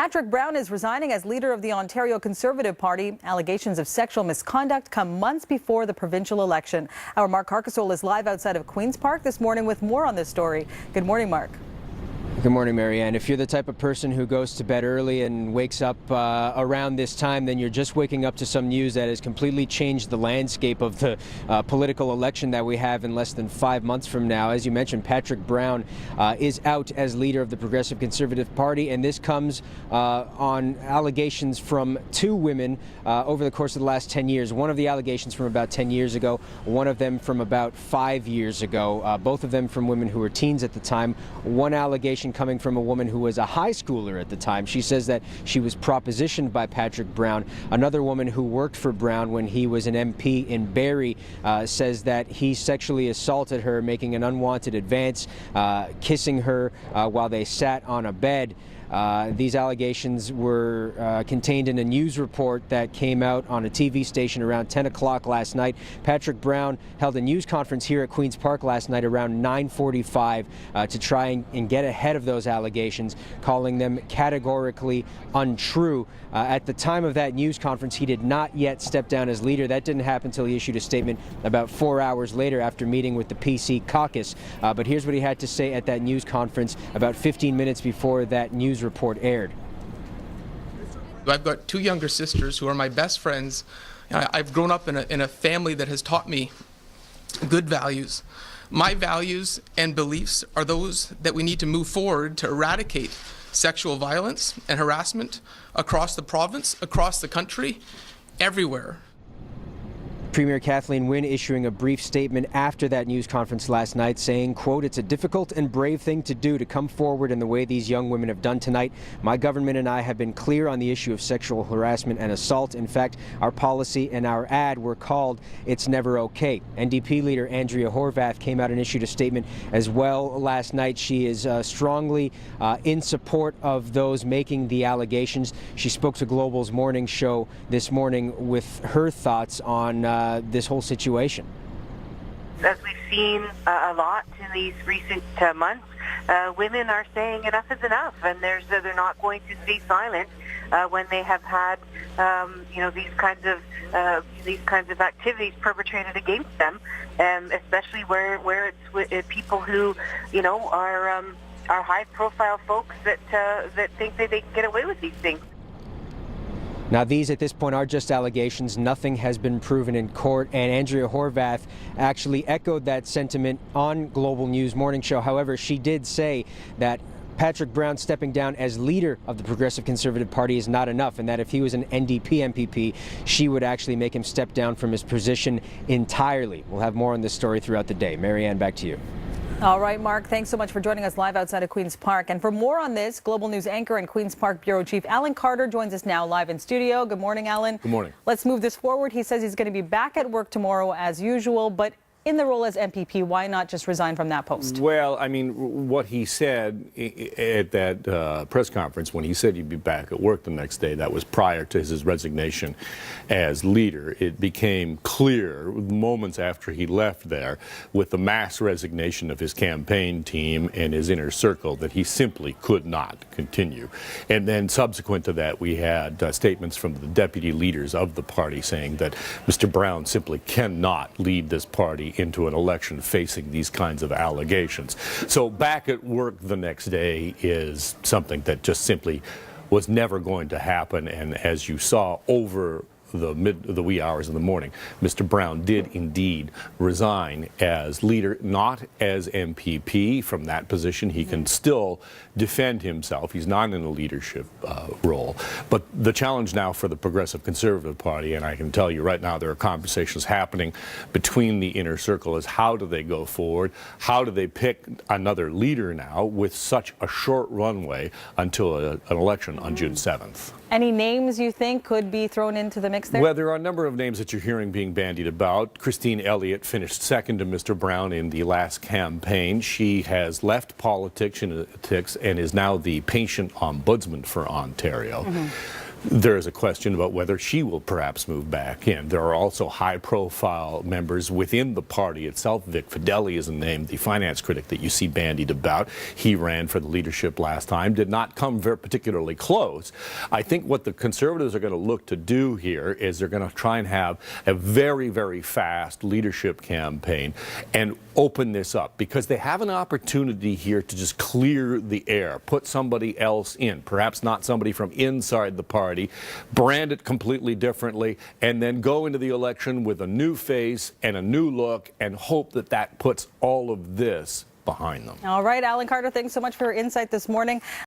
Patrick Brown is resigning as leader of the Ontario Conservative Party. Allegations of sexual misconduct come months before the provincial election. Our Mark Carcasole is live outside of Queen's Park this morning with more on this story. Good morning, Mark. Good morning, Marianne. If you're the type of person who goes to bed early and wakes up around this time, then you're just waking up to some news that has completely changed the landscape of the political election that we have in less than 5 months from now. As you mentioned, Patrick Brown is out as leader of the Progressive Conservative Party, and this comes on allegations from two women over the course of the last 10 years. One of the allegations from about 10 years ago, one of them from about 5 years ago, both of them from women who were teens at the time. One allegation coming from a woman who was a high schooler at the time. She says that she was propositioned by Patrick Brown. Another woman who worked for Brown when he was an MP in Barrie says that he sexually assaulted her, making an unwanted advance, kissing her while they sat on a bed. These allegations were contained in a news report that came out on a TV station around 10 o'clock last night. Patrick Brown held a news conference here at Queen's Park last night around 9:45 to try and get ahead of those allegations, calling them categorically untrue. At the time of that news conference, he did not yet step down as leader. That didn't happen until he issued a statement about 4 hours later after meeting with the PC caucus. But here's what he had to say at that news conference about 15 minutes before that news report aired. I've got two younger sisters who are my best friends. I've grown up in a family that has taught me good values. My values and beliefs are those that we need to move forward to eradicate sexual violence and harassment across the province, across the country, everywhere. Premier Kathleen Wynne issuing a brief statement after that news conference last night saying, quote, "It's a difficult and brave thing to do to come forward in the way these young women have done tonight. My government and I have been clear on the issue of sexual harassment and assault. In fact, our policy and our ad were called It's Never Okay." NDP leader Andrea Horwath came out and issued a statement as well last night. She is strongly in support of those making the allegations. She spoke to Global's morning show this morning with her thoughts on this whole situation. As we've seen a lot in these recent months, women are saying enough is enough, and they're not going to stay silent when they have had these kinds of activities perpetrated against them, especially where it's people who are high-profile folks that think that they can get away with these things. Now, these at this point are just allegations. Nothing has been proven in court, and Andrea Horwath actually echoed that sentiment on Global News Morning Show. However, she did say that Patrick Brown stepping down as leader of the Progressive Conservative Party is not enough, and that if he was an NDP MPP, she would actually make him step down from his position entirely. We'll have more on this story throughout the day. Marianne, back to you. All right, Mark, thanks so much for joining us live outside of Queen's Park. And for more on this, Global News anchor and Queen's Park Bureau Chief Alan Carter joins us now live in studio. Good morning, Alan. Good morning. Let's move this forward. He says he's going to be back at work tomorrow as usual, but in the role as MPP, why not just resign from that post? Well, I mean, what he said at that press conference when he said he'd be back at work the next day, that was prior to his resignation as leader. It became clear moments after he left there with the mass resignation of his campaign team and his inner circle that he simply could not continue. And then subsequent to that, we had statements from the deputy leaders of the party saying that Mr. Brown simply cannot lead this party into an election facing these kinds of allegations. So back at work the next day is something that just simply was never going to happen. And as you saw over the wee hours of the morning, Mr. Brown did indeed resign as leader, not as MPP. From that position, he can still defend himself. He's not in a leadership role. But the challenge now for the Progressive Conservative Party, and I can tell you right now there are conversations happening between the inner circle, is how do they go forward? How do they pick another leader now with such a short runway until an election on June 7th? Any names you think could be thrown into the mix there? Well, there are a number of names that you're hearing being bandied about. Christine Elliott finished second to Mr. Brown in the last campaign. She has left politics and is now the patient ombudsman for Ontario. There is a question about whether she will perhaps move back in. There are also high-profile members within the party itself. Vic Fedeli is named the finance critic that you see bandied about. He ran for the leadership last time, did not come very particularly close. I think what the Conservatives are going to look to do here is they're going to try and have a very, very fast leadership campaign and open this up, because they have an opportunity here to just clear the air, put somebody else in, perhaps not somebody from inside the party, brand it completely differently, and then go into the election with a new face and a new look and hope that that puts all of this behind them. All right, Alan Carter, thanks so much for your insight this morning.